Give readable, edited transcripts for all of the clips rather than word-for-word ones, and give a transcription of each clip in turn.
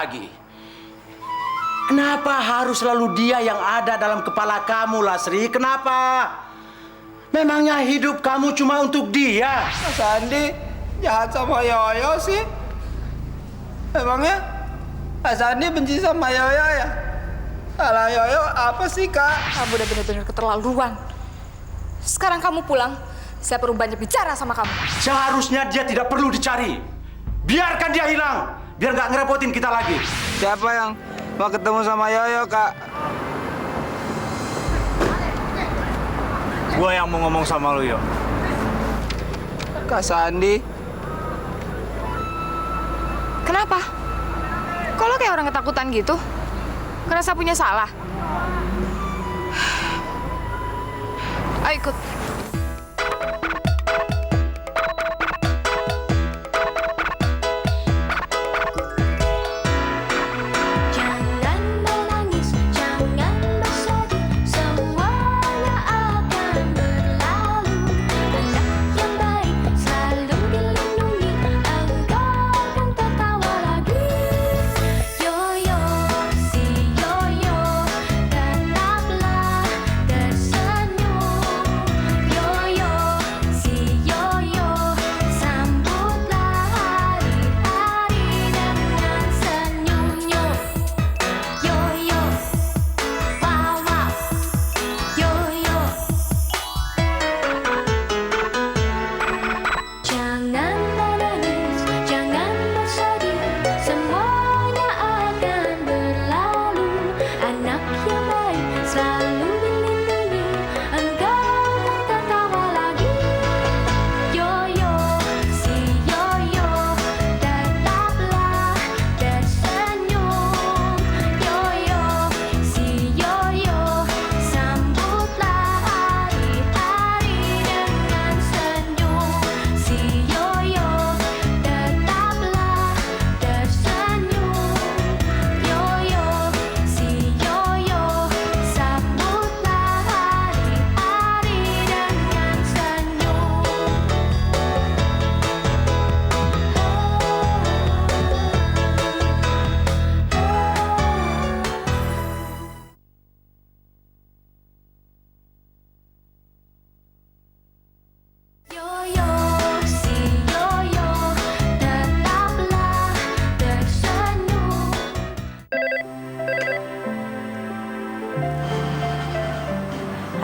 lagi. Kenapa harus selalu dia yang ada dalam kepala kamu, Lasri? Kenapa? Memangnya hidup kamu cuma untuk dia? Mas Andi jahat sama Yoyo sih. Emangnya Mas Andi benci sama Yoyo ya? Salah Yoyo apa sih, Kak? Kamu udah benar-benar keterlaluan. Sekarang kamu pulang. Saya perlu banyak bicara sama kamu. Seharusnya dia tidak perlu dicari. Biarkan dia hilang. Biar nggak ngerepotin kita lagi. Siapa yang mau ketemu sama Yoyo, Kak? Gua yang mau ngomong sama lu, Yo. Kak Sandi. Kenapa? Kok lo kayak orang ketakutan gitu? Ngerasa punya salah? Ayo ikut.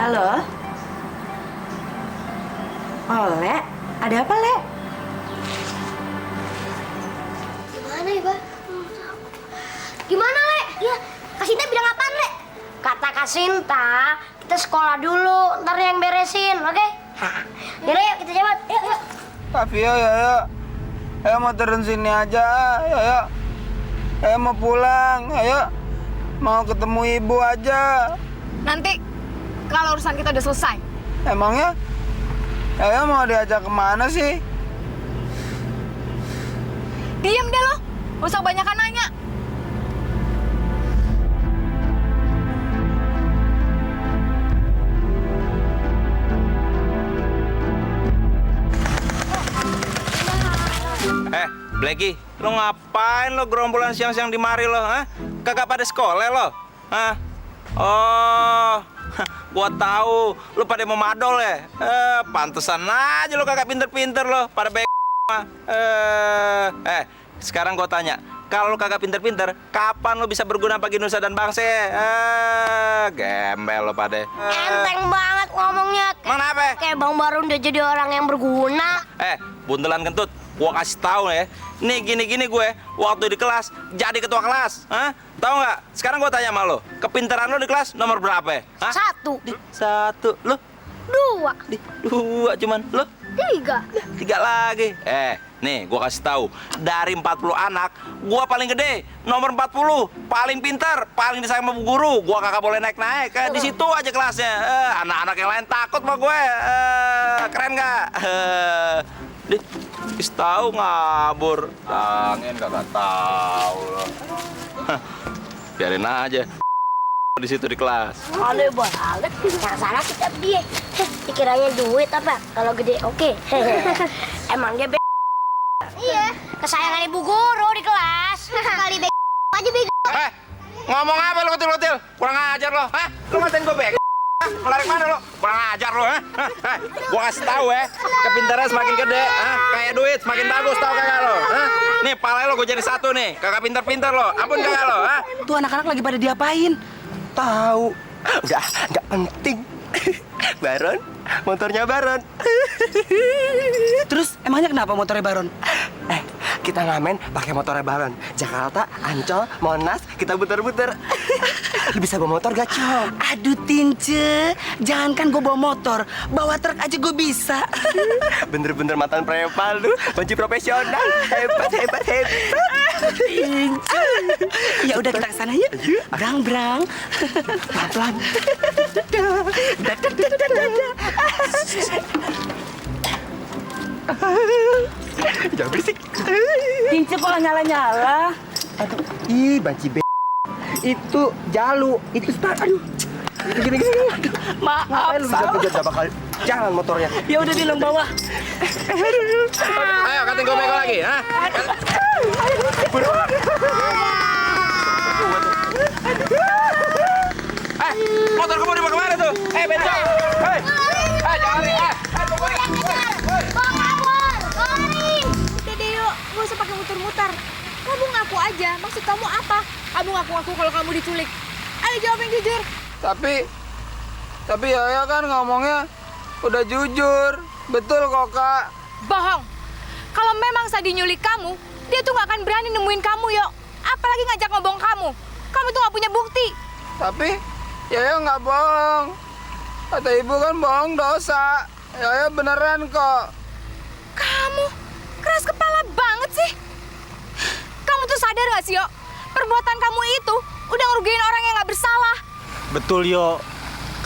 Halo? Oh, Le? Ada apa, Le? Gimana ya, Ba? Gimana, Le? Ya, Kak Sinta bilang apaan, Le? Kata Kak Sinta, kita sekolah dulu, ntar yang beresin, oke? Yaudah, yuk, kita jalan. Yuk. Pak Vio, Yoyo. Ayo mau turun sini aja, Yoyo. Ayo mau pulang, ayo. Mau ketemu ibu aja. Nanti kalau urusan kita udah selesai. Emangnya? Yoyo mau diajak kemana sih? Diem deh lo. Gak usah kebanyakan nanya. Blacky, lo ngapain lo gerombolan siang-siang di mari lo, ha? Kagak pada sekolah lo, ha? Oh, gua tahu, lo pada mau madol ya? Pantesan aja lo kagak pinter-pinter lo, pada sekarang gua tanya, kalau lo kagak pinter-pinter, kapan lo bisa berguna bagi nusa dan bangsa? Gembel lo pada. Enteng banget ngomongnya. Mana apa? Kayak Bang Baru udah jadi orang yang berguna. Buntelan kentut, gua kasih tahu ya. Nih gini-gini gue waktu di kelas jadi ketua kelas, hah? Tahu nggak? Sekarang gue tanya sama lo, kepintaran lo di kelas nomor berapa? Hah? Satu, lo? Dua cuman, lo? Tiga lagi. Nih gue kasih tahu, dari 40 anak, gue paling gede, nomor 40, paling pintar, paling disayang sama bu guru. Gue kagak boleh naik-naik, di situ aja kelasnya. Anak-anak yang lain takut sama gue. Keren nggak? Is tahu ngabur, tangen kagak tahu loh. Biarin aja di situ di kelas. Aneh banget. Yang salah kita dia. Dikiranya duit apa? Kalau gede oke. Emang dia Iya. Kesayangan ibu guru di kelas. Kali Ngomong apa lo kutil-kutil? Kurang ajar lo, hah? Lo ngatain gue bego? Lari mana lo? Kurang ajar lo, hah? Gua kasih tahu ya, kepintaran semakin gede, hah? Kayak duit semakin bagus, tau kagak lo? Hah? Nih, pala lo gue jadi satu nih, kagak pintar-pintar lo. Ampun kagak lo, hah? Tuh anak-anak lagi pada diapain? Tahu. Udah, nggak penting. Baron, motornya Baron. Terus emangnya kenapa motornya Baron? Kita ngamen pakai motornya Baron. Jakarta, Ancol, Monas, kita buter-buter. Lu bisa bawa motor gak, Cok? Aduh Tince, jangankan gue bawa motor, bawa truk aja gue bisa. Bener-bener mantan preman lu, kunci profesional. Hebat, hebat, hebat. Tince. Ya udah kita kesana yuk. Brang. Pelan-pelan. Jangan berisik. Tince kok nggak nyala-nyala? Aduh, ih banci b. Itu Jalu, itu start. Aduh. Gini. Aduh, Maaf, ngapain lu Sal. bisa bakal jalan motornya? Ya udah di bawah. Ayo, katain gue bego lagi, hah? Motor kamu dibawa kemana tuh? Bencong! Hei! Jangan nih! Bawa kabur! Lari! Udah deh yuk, gak usah pakai muter-muter. Kamu ngaku aja, maksud kamu apa? Kamu ngaku-ngaku kalau kamu diculik. Ayo jawab yang jujur. Tapi Yaya kan ngomongnya udah jujur. Betul kok, Kak. Bohong. Kalau memang Sadi nyulik kamu, dia tuh gak akan berani nemuin kamu, yo. Apalagi ngajak ngobong kamu. Kamu tuh gak punya bukti. Tapi Yaya nggak bohong. Kata ibu kan bohong dosa. Yaya beneran kok. Kamu keras kepala banget sih. Kamu tuh sadar gak sih, yo? Perbuatan kamu itu udah ngerugiin orang yang gak bersalah. Betul, Yo.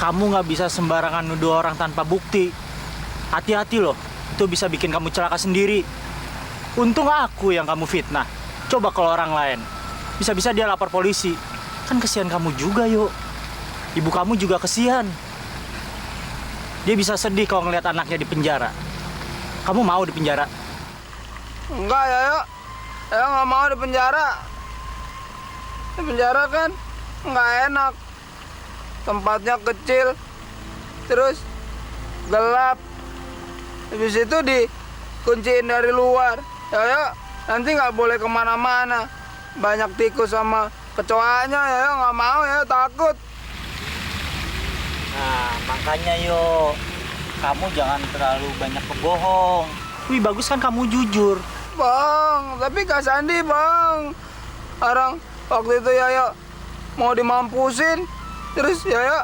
Kamu nggak bisa sembarangan nuduh orang tanpa bukti. Hati-hati loh, itu bisa bikin kamu celaka sendiri. Untung aku yang kamu fitnah. Coba kalau orang lain, bisa-bisa dia lapor polisi. Kan kesian kamu juga, Yo. Ibu kamu juga kesian. Dia bisa sedih kalau ngeliat anaknya di penjara. Kamu mau di penjara? Enggak, Yaya. Yaya nggak mau di penjara. Di penjara kan nggak enak. Tempatnya kecil, terus gelap. Habis itu dikunciin dari luar. Yaya nanti nggak boleh kemana-mana. Banyak tikus sama kecoanya. Yaya nggak mau, ya takut. Nah, makanya Yo, kamu jangan terlalu banyak berbohong. Wih, bagus kan kamu jujur. Bang, tapi Kak Sandi, Bang. Orang waktu itu Yaya mau dimampusin, terus Yaya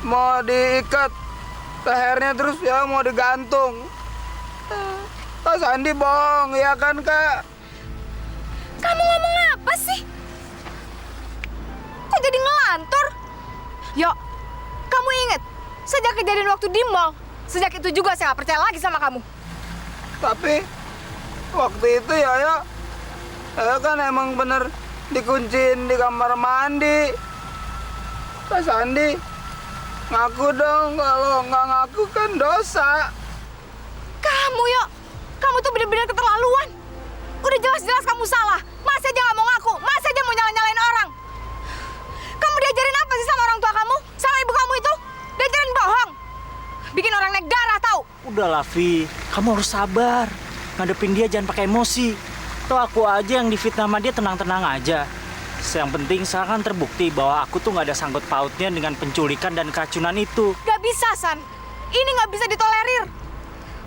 mau diikat lehernya, terus Yaya mau digantung. Kak Sandi, Bang, ya kan, Kak? Kamu ngomong apa sih? Kok jadi ngelantur? Yo, kamu inget, sejak kejadian waktu di mall, sejak itu juga saya gak percaya lagi sama kamu. Tapi waktu itu Yaya kan emang bener dikunciin di kamar mandi. Kak Sandi, ngaku dong, kalau nggak ngaku kan dosa. Kamu, Yo, kamu tuh bener-bener keterlaluan. Udah jelas-jelas kamu salah. Masih aja gak mau ngaku, masih aja mau nyalain orang. Kamu diajarin apa sih sama orang tua kamu? Sama ibu kamu itu? Diajarin bohong. Bikin orang naik darah, tau? Udahlah, Vi. Kamu harus sabar. Ngadepin dia jangan pakai emosi. Tuh aku aja yang difitnah sama dia tenang-tenang aja. Yang penting sekarang kan terbukti bahwa aku tuh nggak ada sangkut pautnya dengan penculikan dan keracunan itu. Gak bisa, San. Ini gak bisa ditolerir.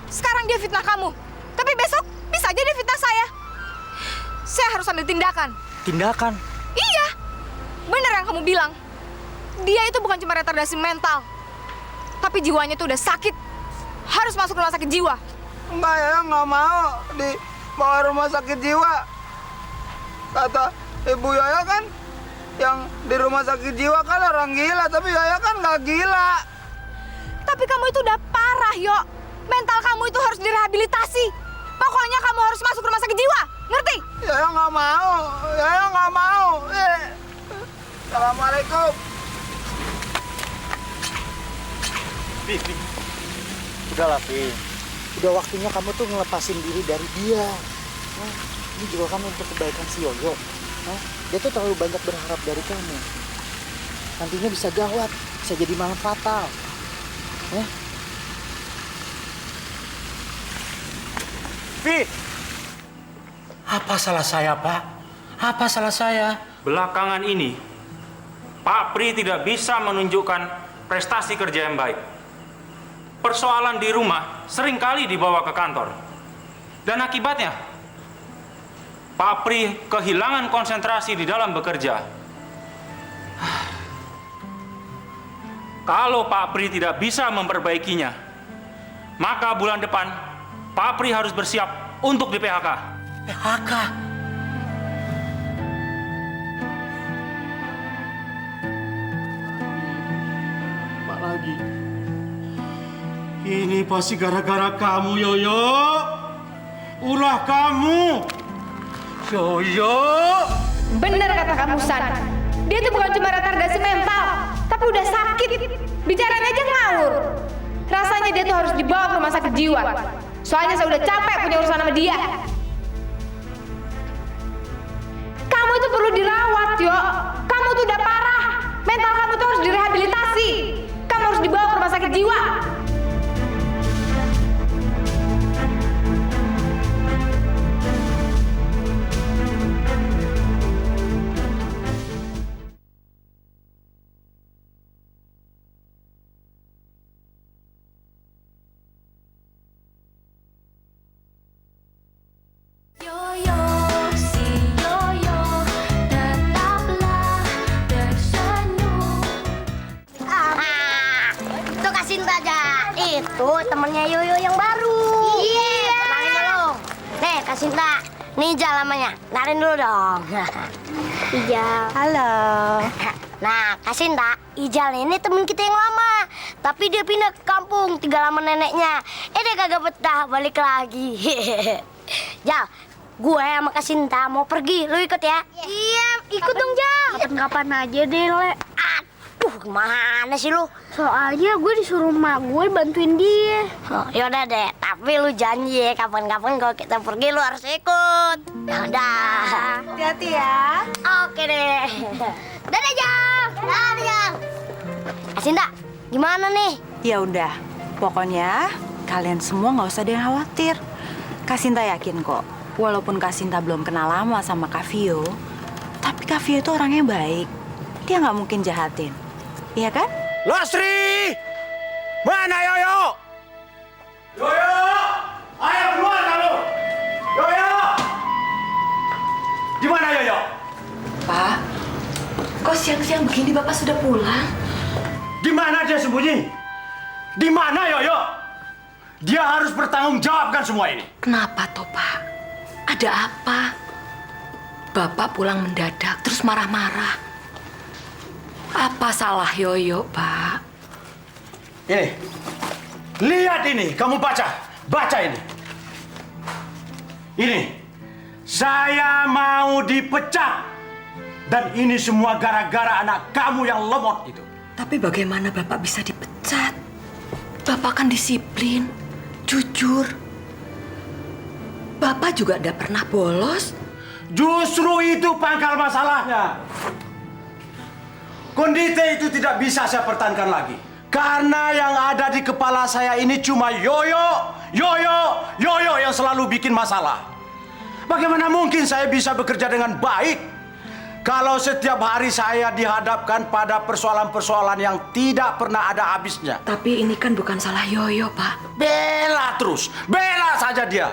Sekarang dia fitnah kamu. Tapi besok bisa aja dia fitnah saya. Saya harus ambil tindakan. Tindakan? Iya. Bener yang kamu bilang. Dia itu bukan cuma retardasi mental. Tapi jiwanya tuh udah sakit. Harus masuk rumah sakit jiwa. Enggak, ya nggak mau dibawa rumah sakit jiwa. Kata ibu Yaya kan, yang di rumah sakit jiwa kan orang gila, tapi Yaya kan nggak gila. Tapi kamu itu udah parah, Yo. Mental kamu itu harus direhabilitasi. Pokoknya kamu harus masuk rumah sakit jiwa. Ngerti? Yaya nggak mau, Yaya nggak mau. Assalamualaikum. Vi. Udahlah, Vi. Udah waktunya kamu tuh ngelepasin diri dari dia. Nah, ini juga kan untuk kebaikan si Yoyo. Hah? Dia tuh terlalu banyak berharap dari kamu. Nantinya bisa gawat, bisa jadi malah fatal. Vi! Apa salah saya, Pak? Apa salah saya? Belakangan ini, Pak Pri tidak bisa menunjukkan prestasi kerja yang baik. Persoalan di rumah seringkali dibawa ke kantor. Dan akibatnya, Pak Pri kehilangan konsentrasi di dalam bekerja. Kalau Pak Pri tidak bisa memperbaikinya, maka bulan depan Pak Pri harus bersiap untuk di PHK. PHK? Pak lagi. Ini pasti gara-gara kamu, Yoyo. Ulah kamu. Yoyo. Bener kata kamu, San. Dia tuh bukan cuma retardasi mental, tapi udah sakit. Bicaranya aja ngawur. Rasanya dia tuh harus dibawa ke rumah sakit jiwa. Soalnya saya udah capek punya urusan sama dia. Kamu itu perlu dirawat, Yo. Kamu tuh udah parah. Mental kamu tuh harus direhabilitasi. Kamu harus dibawa ke rumah sakit jiwa. Itu Kak Sinta aja. Itu temennya Yoyo yang baru. Iya. Kenalin dulu. Nih Kak Sinta, nih Ijal namanya. Kenalin dulu dong. Ijal. Halo. Nah, Kak Sinta, Ijal ini temen kita yang lama. Tapi dia pindah ke kampung, tinggal sama neneknya. Dia kagak betah balik lagi. Jal, gue sama Kak Sinta mau pergi. Lu ikut ya? Iya, ikut dong, Jal. Kapan-kapan aja deh, Le. Aduh, gimana sih lu? Soalnya gue disuruh mak gue bantuin dia. Oh, yaudah deh, tapi lu janji ya, kapan-kapan kalau kita pergi lu harus ikut. Yaudah. Hati-hati ya. Oke deh. Dadah, Jal. Dadah, Jal. Kak Sinta, gimana nih? Ya udah, pokoknya kalian semua nggak usah ada yang khawatir. Kak Sinta yakin kok, walaupun Kak Sinta belum kenal lama sama Kak Vio, tapi Kak Vio itu orangnya baik. Dia nggak mungkin jahatin, iya kan? Lastri! Mana Yoyo? Yoyo! Ayo keluar kamu! Yoyo! Di mana Yoyo? Pak, kok siang-siang begini Bapak sudah pulang? Di mana dia sembunyi? Di mana Yoyo? Dia harus bertanggung jawabkan semua ini. Kenapa toh, Pak? Ada apa? Bapak pulang mendadak terus marah-marah. Apa salah Yoyo, Pak? Ini. Lihat ini, kamu baca. Baca ini. Ini. Saya mau dipecat. Dan ini semua gara-gara anak kamu yang lemot itu. Tapi bagaimana Bapak bisa dipecat? Bapak kan disiplin, jujur. Bapak juga tidak pernah bolos. Justru itu pangkal masalahnya. Kondite itu tidak bisa saya pertahankan lagi. Karena yang ada di kepala saya ini cuma Yoyo yang selalu bikin masalah. Bagaimana mungkin saya bisa bekerja dengan baik kalau setiap hari saya dihadapkan pada persoalan-persoalan yang tidak pernah ada habisnya? Tapi ini kan bukan salah Yoyo, Pak. Bela terus, bela saja dia.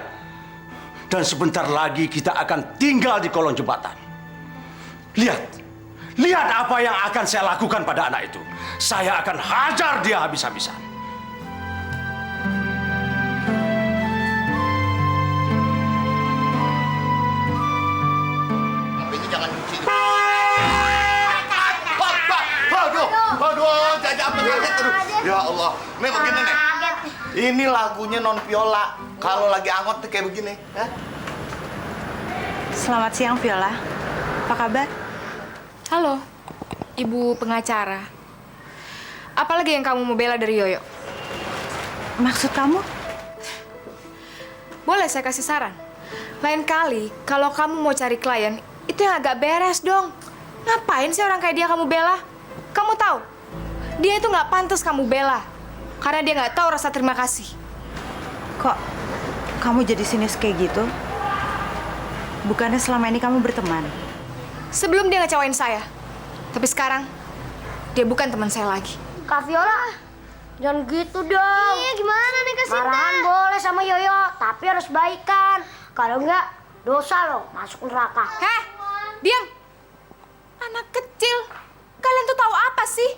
Dan sebentar lagi kita akan tinggal di kolong jembatan. Lihat apa yang akan saya lakukan pada anak itu. Saya akan hajar dia habis-habisan. Ini jangan cuci. Aduh, jajan kaget aduh. Ya Allah, nih begini nih. Ini lagunya Non Viola. Kalau lagi angot tuh kayak begini, ya. Selamat siang Viola. Apa kabar? Halo, Ibu pengacara. Apalagi yang kamu mau bela dari Yoyo? Maksud kamu? Boleh saya kasih saran? Lain kali, kalau kamu mau cari klien, itu yang agak beres dong. Ngapain sih orang kayak dia kamu bela? Kamu tahu, dia itu nggak pantas kamu bela. Karena dia nggak tahu rasa terima kasih. Kok kamu jadi sinis kayak gitu? Bukannya selama ini kamu berteman? Sebelum dia ngecewain saya. Tapi sekarang, dia bukan teman saya lagi. Kak Viola, jangan gitu dong. Iya, gimana nih Kak Sinta? Marahan boleh sama Yoyo, tapi harus baikan. Kalau enggak, dosa loh masuk neraka. Heh, diam. Anak kecil, kalian tuh tahu apa sih?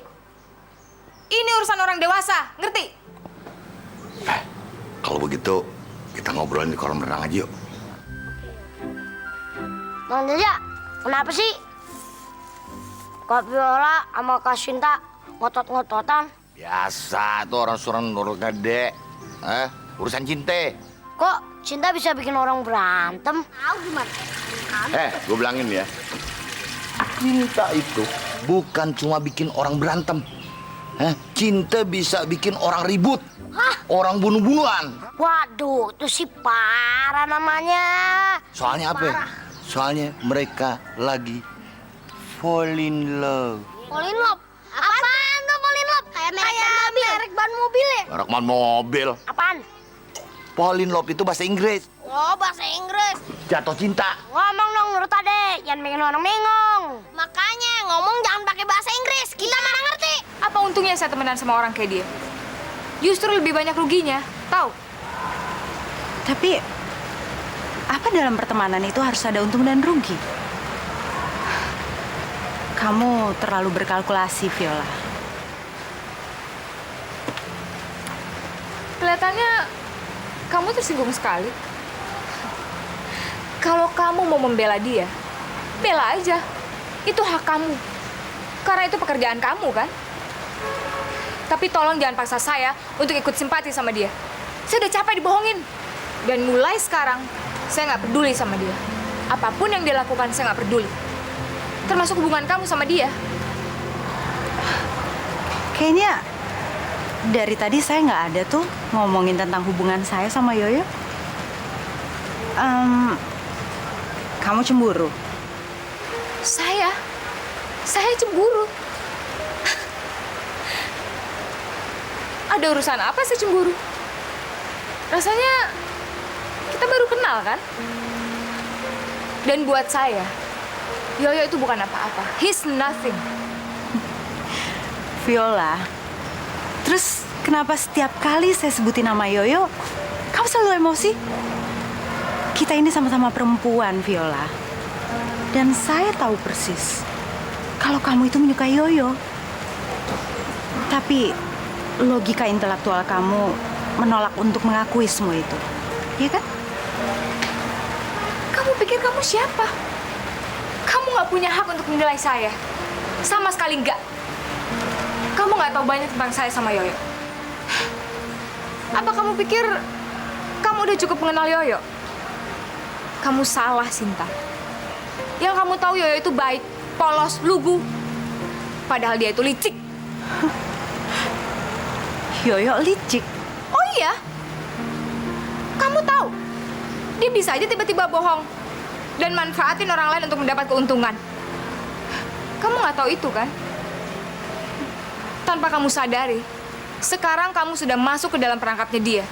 Ini urusan orang dewasa, ngerti? Kalau begitu, kita ngobrolin di kolam renang aja yuk. Bang Jaja, kenapa sih? Kak Viola sama Kak Sinta ngotot-ngototan. Biasa tuh orang suruh nurut gede. Urusan cinta. Kok cinta bisa bikin orang berantem? Tahu gimana? Gue bilangin ya. Cinta itu bukan cuma bikin orang berantem. Cinta bisa bikin orang ribut. Hah? Orang bunuh-bunuhan. Waduh, itu sih parah namanya. Soalnya apa? Parah. Soalnya mereka lagi fall in love. Fall in love? Apaan tuh fall in love? Kayak merek ban mobil ya? Merek mobil. Apaan? Fall in love itu bahasa Inggris. Oh, bahasa Inggris. Jatuh cinta. Ngomong dong menurut Ade, jangan bikin orang bingung. Makanya ngomong jangan pakai bahasa Inggris, kita mana ngerti. Apa untungnya saya temenan sama orang kayak dia? Justru lebih banyak ruginya, tahu? Tapi apa dalam pertemanan itu harus ada untung dan rugi? Kamu terlalu berkalkulasi, Viola. Kelihatannya kamu tersinggung sekali. Kalau kamu mau membela dia, bela aja. Itu hak kamu. Karena itu pekerjaan kamu, kan? Tapi tolong jangan paksa saya untuk ikut simpati sama dia. Saya udah capek dibohongin. Dan mulai sekarang, saya nggak peduli sama dia. Apapun yang dia lakukan, saya nggak peduli. Termasuk hubungan kamu sama dia. Kayaknya dari tadi saya nggak ada tuh ngomongin tentang hubungan saya sama Yoyo. Kamu cemburu? Saya cemburu. Ada urusan apa sih cemburu? Rasanya kita baru kenal, kan? Dan buat saya, Yoyo itu bukan apa-apa. He's nothing. Viola, terus kenapa setiap kali saya sebutin nama Yoyo, kamu selalu emosi? Kita ini sama-sama perempuan, Viola. Dan saya tahu persis kalau kamu itu menyukai Yoyo. Tapi logika intelektual kamu menolak untuk mengakui semua itu. Iya kan? Kamu pikir kamu siapa? Kamu nggak punya hak untuk menilai saya. Sama sekali nggak. Kamu nggak tahu banyak tentang saya sama Yoyo. Apa kamu pikir kamu udah cukup mengenal Yoyo? Kamu salah, Sinta. Yang kamu tahu Yoyo itu baik, polos, lugu. Padahal dia itu licik. Yoyo licik? Oh iya? Kamu tahu? Dia bisa aja tiba-tiba bohong dan manfaatin orang lain untuk mendapat keuntungan. Kamu nggak tahu itu, kan? Tanpa kamu sadari, sekarang kamu sudah masuk ke dalam perangkapnya dia.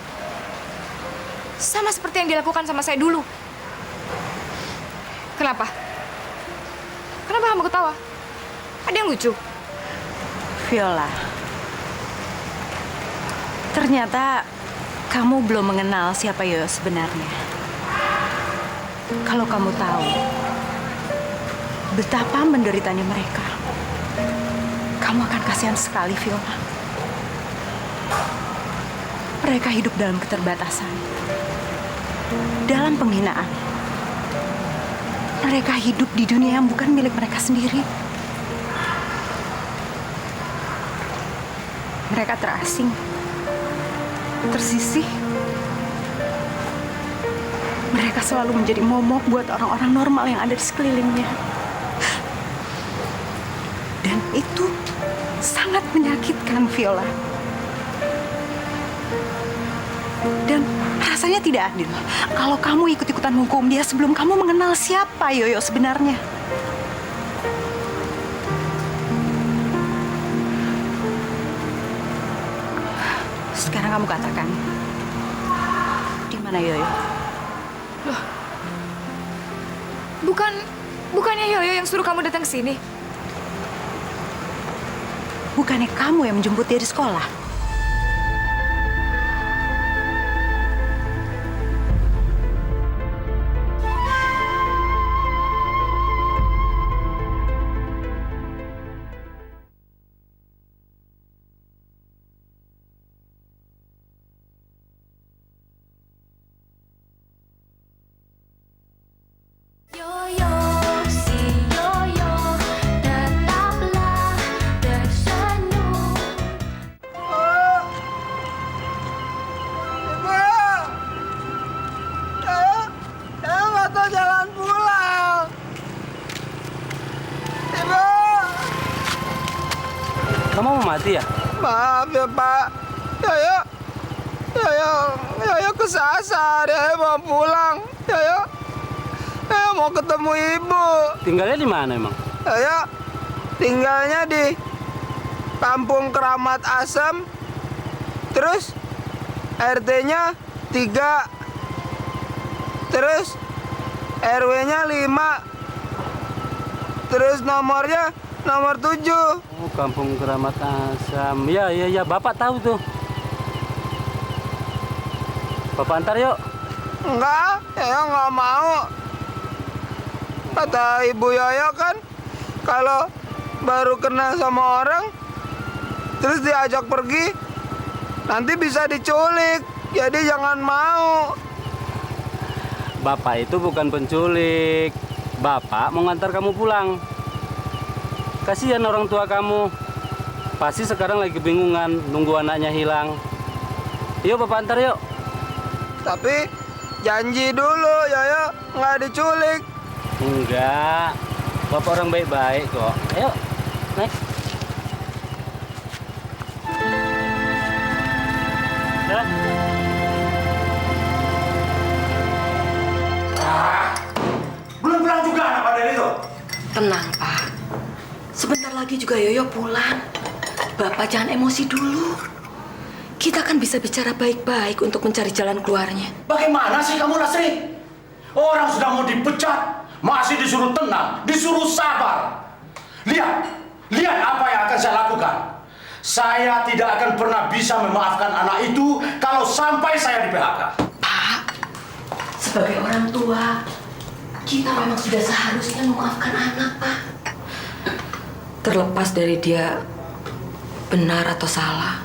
Sama seperti yang dilakukan sama saya dulu. Kenapa? Kenapa kamu ketawa? Ada yang lucu? Viola, ternyata kamu belum mengenal siapa Yoyo sebenarnya. Kalau kamu tahu betapa menderitanya mereka, kamu akan kasihan sekali, Viola. Mereka hidup dalam keterbatasan, dalam penghinaan. Mereka hidup di dunia yang bukan milik mereka sendiri. Mereka terasing, tersisih. Mereka selalu menjadi momok buat orang-orang normal yang ada di sekelilingnya. Dan itu sangat menyakitkan, Viola. Dan rasa Rasanya tidak adil kalau kamu ikut-ikutan hukum dia sebelum kamu mengenal siapa Yoyo sebenarnya. Sekarang kamu katakan, di mana Yoyo? Bukannya Yoyo yang suruh kamu datang ke sini? Bukannya kamu yang menjemput dia di sekolah? Kamu mau mati ya? Maaf ya Pak. Yoyo kesasar. Yoyo mau pulang. Yoyo mau ketemu ibu. Tinggalnya di mana emang? Yoyo tinggalnya di Kampung Keramat Asem. Terus RT-nya 3. Terus RW-nya 5. Terus nomornya nomor 7. Oh, Kampung Keramat Asam. Ya, Bapak tahu tuh. Bapak antar yuk. Enggak, Yoyo nggak mau. Kata Ibu Yoyo kan, kalau baru kenal sama orang, terus diajak pergi, nanti bisa diculik. Jadi jangan mau. Bapak itu bukan penculik. Bapak mau ngantar kamu pulang. Kasihan orang tua kamu. Pasti sekarang lagi kebingungan nunggu anaknya hilang. Yuk Bapak antar yuk. Tapi janji dulu Yoyo nggak diculik. Enggak. Bapak orang baik-baik kok. Ayo, naik. Jalan. Belum pulang juga anak badan itu? Tenang, Pak. Sebentar lagi juga Yoyo pulang. Bapak jangan emosi dulu. Kita kan bisa bicara baik-baik untuk mencari jalan keluarnya. Bagaimana sih kamu, Lasri? Orang sudah mau dipecat, masih disuruh tenang, disuruh sabar. Lihat apa yang akan saya lakukan. Saya tidak akan pernah bisa memaafkan anak itu kalau sampai saya di PHK. Pak, sebagai orang tua, kita memang sudah seharusnya memaafkan anak, Pak. Terlepas dari dia benar atau salah,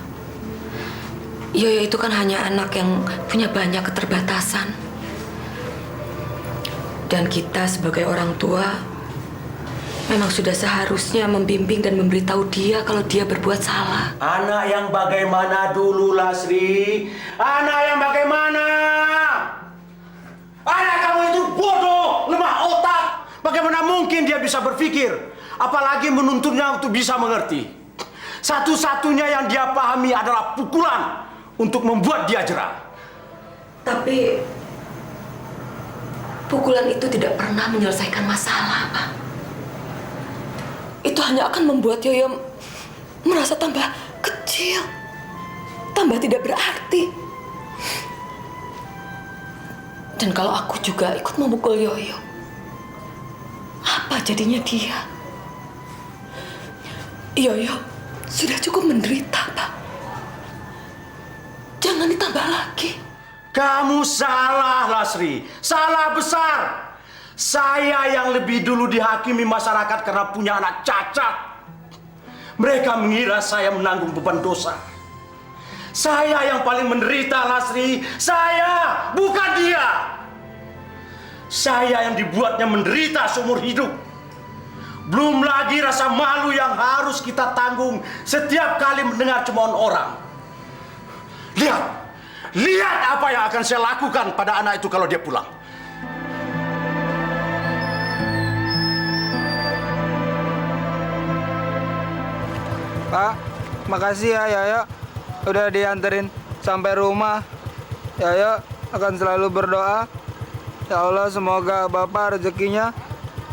Yoyo itu kan hanya anak yang punya banyak keterbatasan. Dan kita sebagai orang tua memang sudah seharusnya membimbing dan memberitahu dia kalau dia berbuat salah. Anak yang bagaimana dulu, Lasri? Anak yang bagaimana? Anak kamu itu bodoh, lemah otak. Bagaimana mungkin dia bisa berpikir? Apalagi menuntunnya untuk bisa mengerti. Satu-satunya yang dia pahami adalah pukulan untuk membuat dia jerah. Tapi pukulan itu tidak pernah menyelesaikan masalah, Pak. Itu hanya akan membuat Yoyo merasa tambah kecil, tambah tidak berarti. Dan kalau aku juga ikut memukul Yoyo, apa jadinya dia? Yoyo sudah cukup menderita, Pak. Jangan ditambah lagi. Kamu salah, Lasri. Salah besar. Saya yang lebih dulu dihakimi masyarakat karena punya anak cacat. Mereka mengira saya menanggung beban dosa. Saya yang paling menderita, Lasri. Saya, bukan dia. Saya yang dibuatnya menderita seumur hidup. Belum lagi rasa malu yang harus kita tanggung setiap kali mendengar cemoohan orang. Lihat apa yang akan saya lakukan pada anak itu kalau dia pulang. Pak, makasih ya Yoyo. Udah dianterin sampai rumah. Yoyo akan selalu berdoa, ya Allah semoga Bapak rezekinya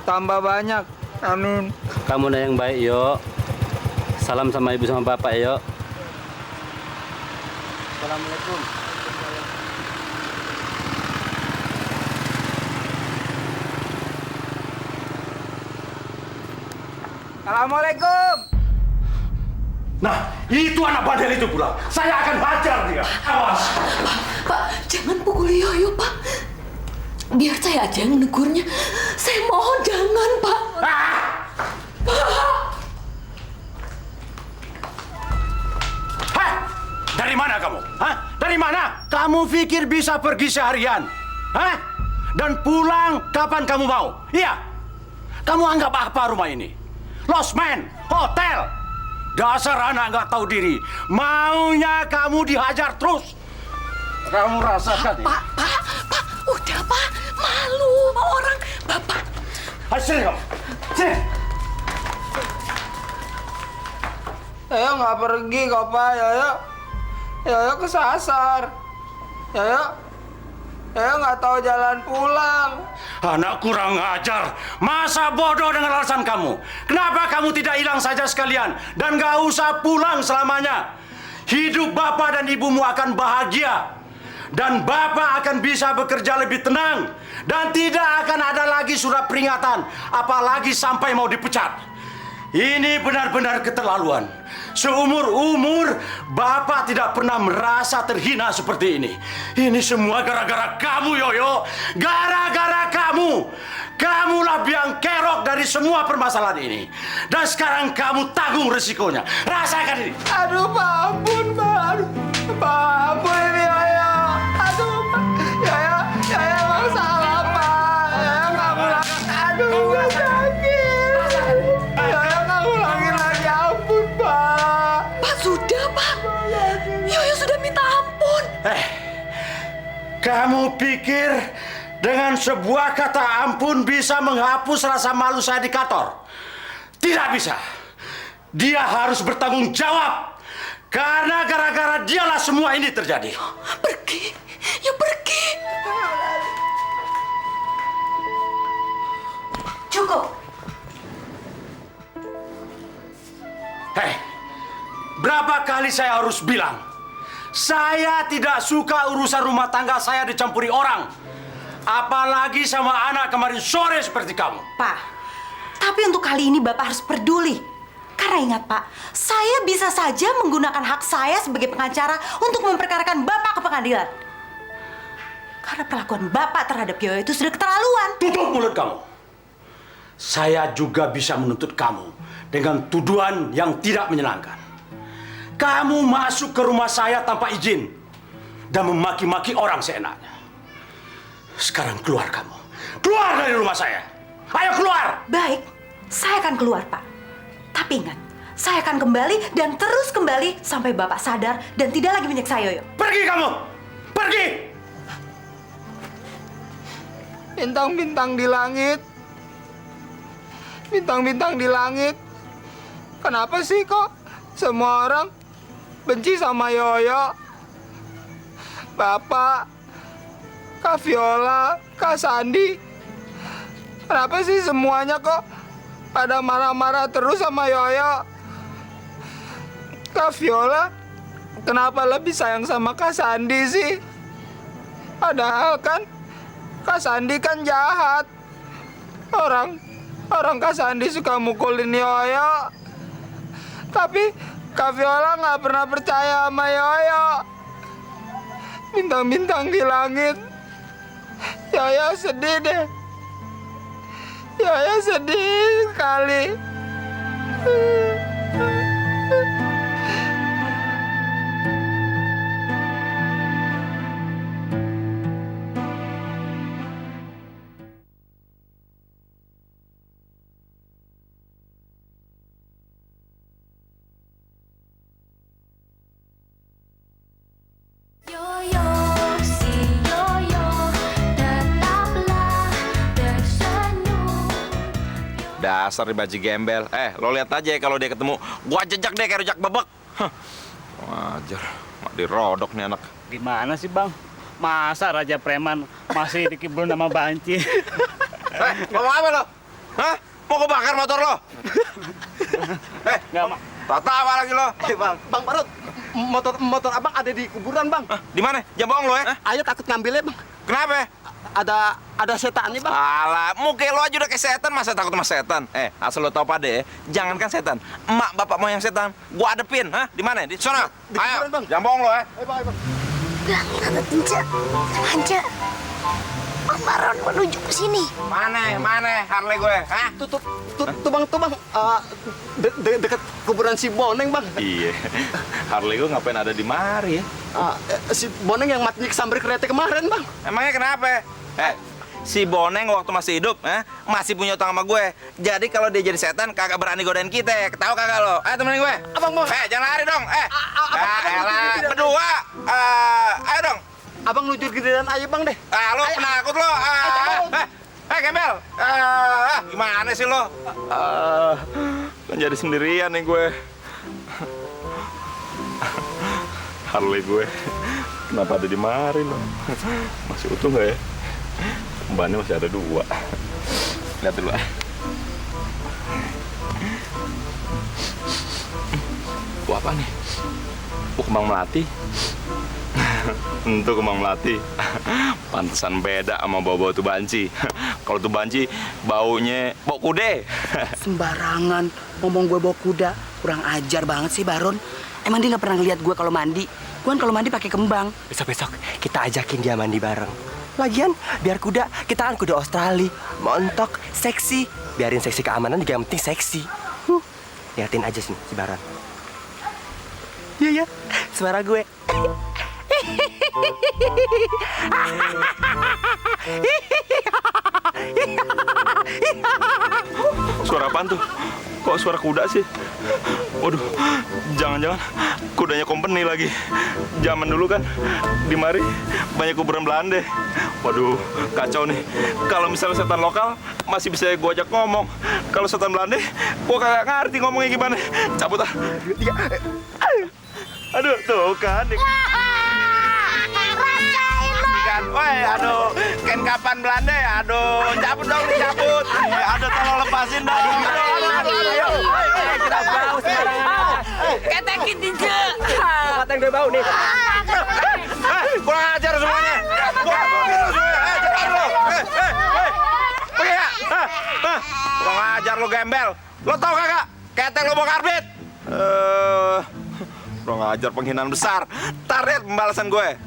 tambah banyak. Amin. Kamu udah yang baik, Yo. Salam sama ibu sama bapak, Yo. Assalamualaikum. Assalamualaikum. Nah, itu anak bandel itu pula. Saya akan hajar dia. Awas. Pak, jangan pukul Yoyo, Pak. Biar saya aja yang negurnya. Saya mohon jangan, Pak. Hah? Dari mana kamu? Hah? Dari mana? Kamu pikir bisa pergi seharian? Hah? Dan pulang kapan kamu mau? Iya. Kamu anggap apa rumah ini? Lost Man, hotel. Dasar anak nggak tahu diri. Maunya kamu dihajar terus. Kamu rasakan. Pak, udah, Pak. Malu sama orang. Bapak. Sini kamu. Sini. Yoyo nggak pergi kok Pak. Yoyo kesasar. Yoyo nggak tahu jalan pulang. Anak kurang ajar. Masa bodoh dengan alasan kamu? Kenapa kamu tidak hilang saja sekalian dan gak usah pulang selamanya? Hidup Bapak dan Ibumu akan bahagia. Dan Bapak akan bisa bekerja lebih tenang. Dan tidak akan ada lagi surat peringatan. Apalagi sampai mau dipecat. Ini benar-benar keterlaluan. Seumur-umur Bapak tidak pernah merasa terhina seperti ini. Ini semua gara-gara kamu, Yoyo. Gara-gara kamu. Kamulah biang kerok dari semua permasalahan ini. Dan sekarang kamu tanggung resikonya. Rasakan ini. Aduh Pak, ampun Pak. Aduh, Pak, ampun ini Yoyo. Aduh Pak. Yoyo emang salah Pak. Yoyo nggak ngulangin. Aduh, gue sakit. Yoyo nggak ngulangin lagi. Ampun Pak. Pak, sudah, Pak. Yoyo sudah minta ampun. Kamu pikir dengan sebuah kata ampun bisa menghapus rasa malu saya di kantor? Tidak bisa. Dia harus bertanggung jawab. Karena gara-gara dialah semua ini terjadi. Pergi. Ya pergi. Cukup. Berapa kali saya harus bilang? Saya tidak suka urusan rumah tangga saya dicampuri orang. Apalagi sama anak kemarin sore seperti kamu. Pak, tapi untuk kali ini Bapak harus peduli. Karena ingat Pak, saya bisa saja menggunakan hak saya sebagai pengacara untuk memperkarakan Bapak ke pengadilan. Karena perlakuan Bapak terhadap Yoyo itu sudah keterlaluan. Tutup mulut kamu. Saya juga bisa menuntut kamu dengan tuduhan yang tidak menyenangkan. Kamu masuk ke rumah saya tanpa izin dan memaki-maki orang seenaknya. Sekarang keluar kamu. Keluar dari rumah saya. Ayo keluar. Baik, saya akan keluar Pak. Tapi ingat, saya akan kembali dan terus kembali sampai Bapak sadar dan tidak lagi menyiksa Yoyo. Pergi kamu. Pergi. Bintang-bintang di langit. Bintang-bintang di langit. Kenapa sih kok semua orang benci sama Yoyo? Bapak, Kak Viola, Kak Sandi. Kenapa sih semuanya kok pada marah-marah terus sama Yoyo? Kak Viola, kenapa lebih sayang sama Kak Sandi sih? Padahal kan Kak Sandi kan jahat. Orang Kak Sandi suka mukulin Yoyo. Tapi Kak Viola nggak pernah percaya sama Yoyo. Bintang-bintang di langit. Yoyo sedih deh. Yoyo sedih sekali. Dasar di baji gembel. Lo lihat aja ya kalau dia ketemu, gua jejak deh kayak rujak bebek. Wajar, mak dirodok nih anak. Gimana sih Bang? Masa Raja Preman masih dikibul nama banci? Ngomong apa lo? Hah? Mau gue bakar motor lo? Nggak, Mak. Tawa lagi lo. Bang Barut, motor abang ada di kuburan bang. Di mana? Jangan bohong lo ya. Ayo takut ngambilnya bang. Kenapa? Ada setannya bang. Alah, muka lo aja udah kayak setan, masa takut sama setan? Asal lo tau pada ya, jangankan setan, emak bapak mau yang setan, gua adepin, hah? Di mana? Di sana. Di Ayo, kuburan, Bang. jangan bohong lo ya. Ayo bang, ayo bang. Bang, Tante Tinja, Anja, Om Baron menuju ke sini. Mana Harley gue, hah? Tuh bang, dekat kuburan si Boneng bang. Iya, Harley gue ngapain ada di mari ya? Si Boneng yang mati kesambar kereta kemarin bang. Emangnya kenapa? Si Boneng waktu masih hidup, masih punya utang sama gue. Jadi kalau dia jadi setan, kagak berani godain kita. Tahu kagak lo? Ayo temenin gue. Abang mau. Jangan lari dong. Elah, berdua. Ayo dong. Abang lujur gedean aja bang deh. Lo penakut lo. Gembel. Gimana sih lo? Kan jadi sendirian nih gue. Harley gue. Kenapa ada di mari lo? Masih utuh nggak ya? Bannya masih ada 2. Lihat dulu. Wah, apa nih? Kembang melati. Untuk kembang melati. Pantesan beda sama bau-bau tuh banci. Kalau tuh banci baunya bau kude. Sembarangan ngomong gue bawa kuda. Kurang ajar banget sih Baron. Emang dia nggak pernah ngeliat gue kalau mandi. Gue kan kalau mandi pakai kembang. Besok-besok kita ajakin dia mandi bareng. Lagian biar kuda, kita kan kuda Australia. Montok, seksi. Biarin seksi keamanan juga yang penting seksi. Liatin aja sih si Baron. Iya, suara gue. Suara apaan tuh? Kok suara kuda sih? Waduh, jangan-jangan kudanya company lagi. Zaman dulu kan di mari banyak kuburan Belanda. Waduh, kacau nih. Kalau misalnya setan lokal masih bisa gue ajak ngomong. Kalau setan Belanda, gue kagak ngerti ngomongnya gimana. Cabut ah. Aduh, tuh kan. Woi, aduh, ken kapan Belanda ya? Aduh, cabut dong, dicabut. Aduh, tolong lepasin dong. Ayo, kita bau sembarangan. Ketekin Tinja. Kata yang gue bau nih. Kurang ajar semuanya. Cepat lo. Pergi ya. Kurang ajar lo gembel. Lo tau kagak? Ketek lo mau karbit. Kurang ajar, penghinaan besar. Tar lihat pembalasan gue.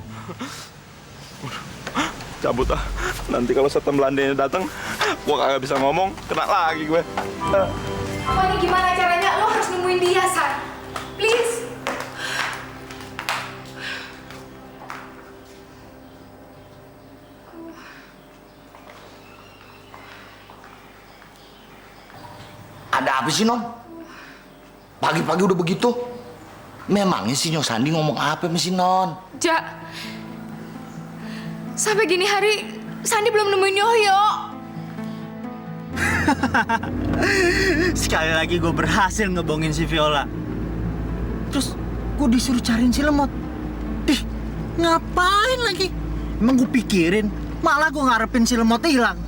Cabut ah, nanti kalau setan Belandanya datang, gua kagak bisa ngomong, kena lagi gue. Pokoknya gimana caranya lo harus nemuin dia, San. Please. Ada apa sih, Non? Pagi-pagi udah begitu? Memangnya si Nyo Sandi ngomong apa sama si Non? Ja, sampai gini hari Sandi belum nemuin Yoyo. Sekali lagi gue berhasil ngebohongin si Viola. Terus gue disuruh cariin si Lemot. Ih, ngapain lagi? Emang gue pikirin, malah gue ngarepin si Lemot hilang.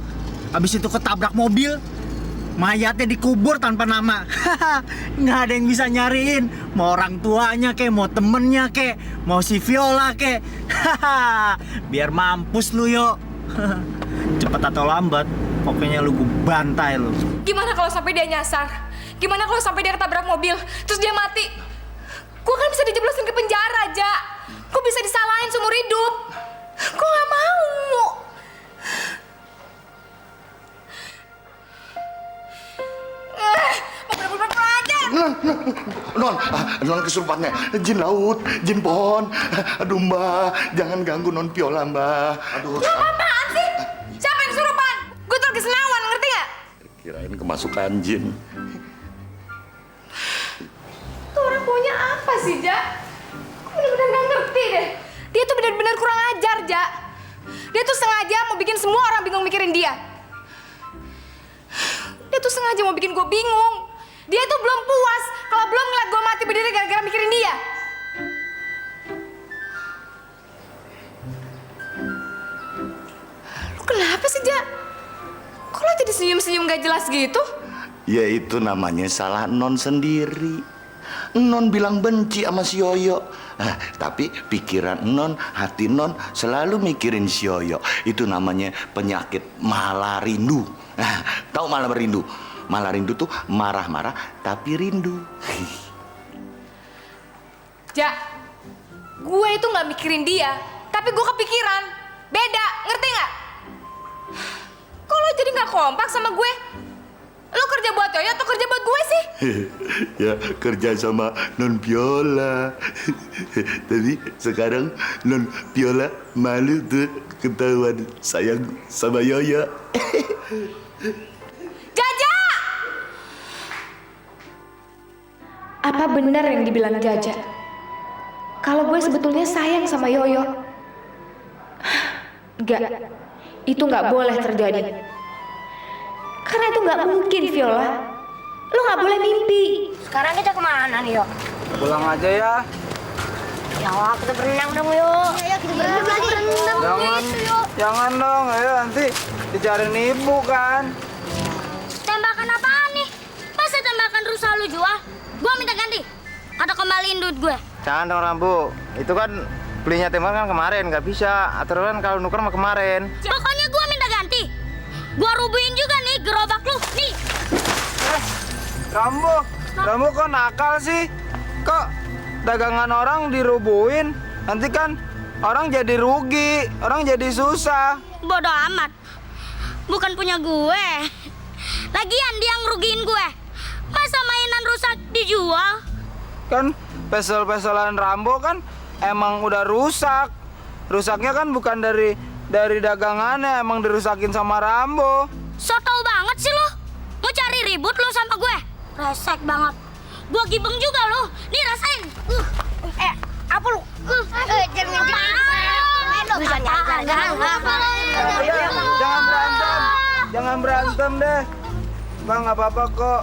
Habis itu ketabrak mobil, mayatnya dikubur tanpa nama. Nggak ada yang bisa nyariin. Mau orang tuanya kek, mau temennya kek, mau si Viola kek. Biar mampus lu, Yo. Cepat atau lambat, pokoknya lu gue bantai lu. Gimana kalau sampai dia nyasar? Gimana kalau sampai dia ketabrak mobil, terus dia mati? Gue kan bisa dijeblosin ke penjara, Ja. Gue bisa disalahin seumur hidup. Gue gak mau. Mau bener-bener aja. Non kesurupannya. Jin laut, jin pohon. Aduh, Mbak, jangan ganggu Non Viola, Mbak. Aduh. Lu apaan sih? Siapa yang kesurupan? Gue tuh lagi senawan, ngerti gak? Kirain kemasukan jin. Tuh orang punya apa sih, Ja? Gue bener-bener gak ngerti deh. Dia tuh bener-bener kurang ajar, Ja. Dia tuh sengaja mau bikin semua orang bingung mikirin dia. Dia tuh sengaja mau bikin gue bingung. Dia tuh belum puas kalau belum ngeliat gue mati berdiri gara-gara mikirin dia. senyum-senyum gak jelas gitu? Ya itu namanya salah non sendiri. Non bilang benci sama si Yoyo. Tapi pikiran non, hati non selalu mikirin si Yoyo. Itu namanya penyakit malah rindu. Tahu malah rindu? Malah rindu tuh marah-marah tapi rindu. Ja, gue itu gak mikirin dia, tapi gue kepikiran. Beda, ngerti gak? Kok lo jadi gak kompak sama gue? Lo kerja buat Yoyo atau kerja buat gue sih? Ya kerja sama non Viola. Tapi sekarang non Viola malu tuh ketahuan sayang sama Yoyo. Jaja! Apa benar yang dibilang Jaja? Kalau gue sebetulnya sayang sama Yoyo. Enggak, itu nggak boleh terjadi. Karena itu nggak mungkin, Viola. Lo nggak boleh mimpi. Sekarang kita kemana nih, Yo? Pulang aja ya. Ya, kita berenang dong, Yo. Ya, kita berenang lagi. Jangan dong, ayo nanti dicariin ibu kan. Tembakan apaan nih? Masa tembakan rusa lu jual? Gua minta ganti. Atau kembaliin duit gue. Jangan dong Rambu, itu kan belinya tembakan kemarin, nggak bisa. Aturan kalau nuker mah kemarin. Pokoknya gua minta ganti. Gua rubuhin juga nih gerobak lu, nih. Rambu kok nakal sih? Kok dagangan orang dirubuhin? Nanti kan orang jadi rugi, orang jadi susah. Bodoh amat. Bukan punya gue. Lagian dia ngerugiin gue. Masa mainan rusak dijual? Kan pesel-peselan Rambo kan emang udah rusak. Rusaknya kan bukan dari dagangannya, emang dirusakin sama Rambo. So tau banget sih lo. Mau cari ribut lo sama gue. Resek banget. Gue gibeng juga lo. Nih rasain. Apa lu? Jangan berantem deh. Bang, nggak apa-apa kok.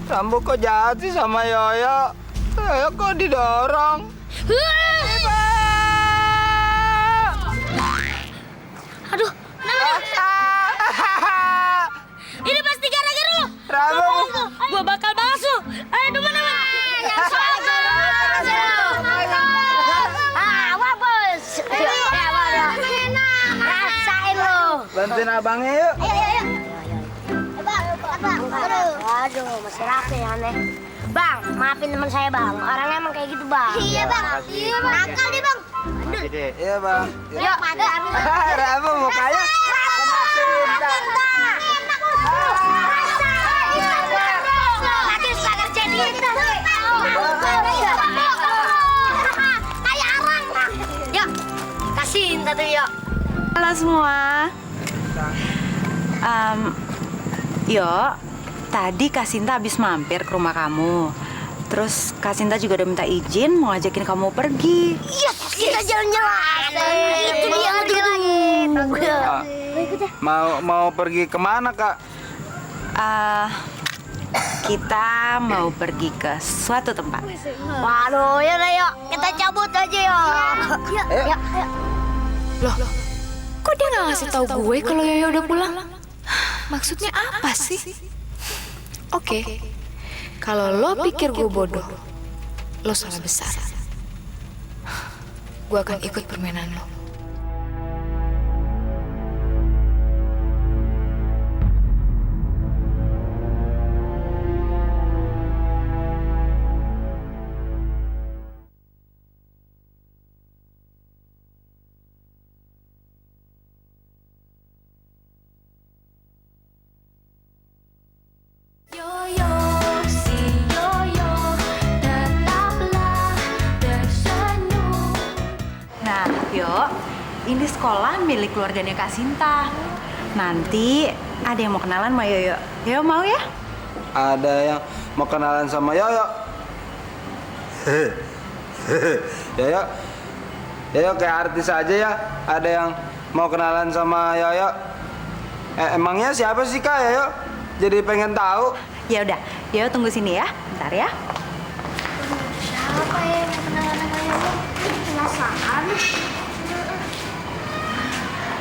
Rambo kok jahat sih sama Yoyo? Yoyo kok didorong? Aduh, ini pasti gara-gara lo. Rambo, gue bakal balas lo. Ayo teman-teman. Wabos. Rasain lo. Bantuin abangnya yuk. Aduh, masih rapi aneh. Bang, maafin teman saya bang. Orangnya emang kayak gitu bang. Iya bang. Iya bang. Nakal nih bang. Iya bang. Yuk, Rambo mukanya sama cinta. Lagi suka kerjain gitu. Kayak arang. Yuk, kasihin tadi yuk. Halo semua. Yo, tadi Kak Sinta habis mampir ke rumah kamu. Terus Kak Sinta juga udah minta izin mau ngajakin kamu pergi. Yes, kita jalan-jalan. Itu dia lagi. Mau pergi kemana kak? Kita mau pergi ke suatu tempat. Waduh, ya udah yuk, kita cabut aja yuk. Yuk. Loh, kok dia nggak ngasih tahu gue kalau Yoyo udah pulang? Maksudnya apa sih? Oke, kalau lo pikir gue bodoh, lo salah besar. Gue akan ikut permainan lo. Nah, Yo, ini sekolah milik keluarganya Kak Sinta. Nanti ada yang mau kenalan sama Yoyo. Yoyo mau ya? Ada yang mau kenalan sama Yoyo. Yoyo kayak artis aja ya. Ada yang mau kenalan sama Yoyo. Emangnya siapa sih kak Yoyo? Jadi pengen tahu. Ya udah, Yoyo tunggu sini ya. Bentar ya. Siapa ya yang mau kenalan sama Yoyo? Penasaran.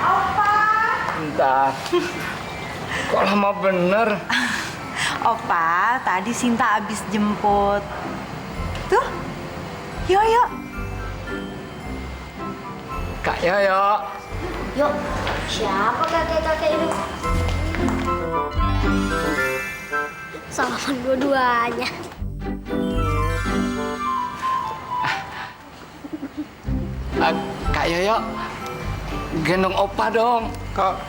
Opa. Bentar. Kok lama bener? Opa, tadi Sinta abis jemput. Tuh, Yoyo. Kak Yoyo. Yuk, siapa kakek-kakek ini? Salaman dua-duanya. Kak Yoyo, gendong Opa dong. Kok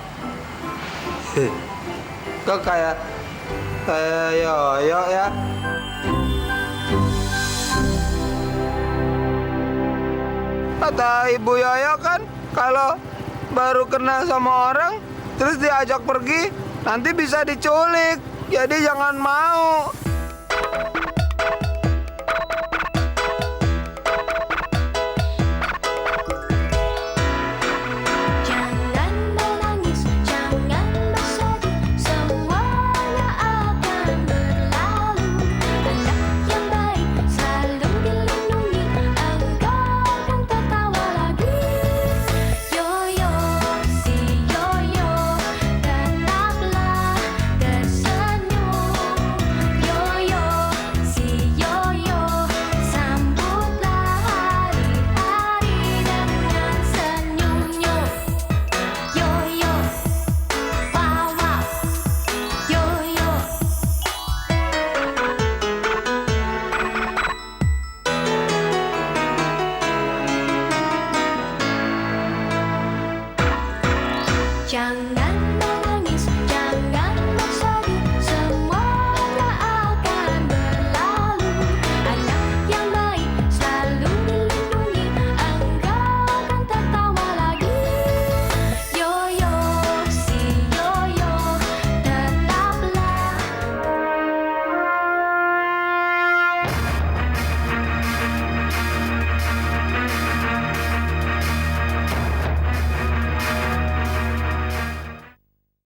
kayak Yoyo ya? Kata Ibu Yoyo kan, kalau baru kenal sama orang, terus diajak pergi, nanti bisa diculik. Jadi jangan mau.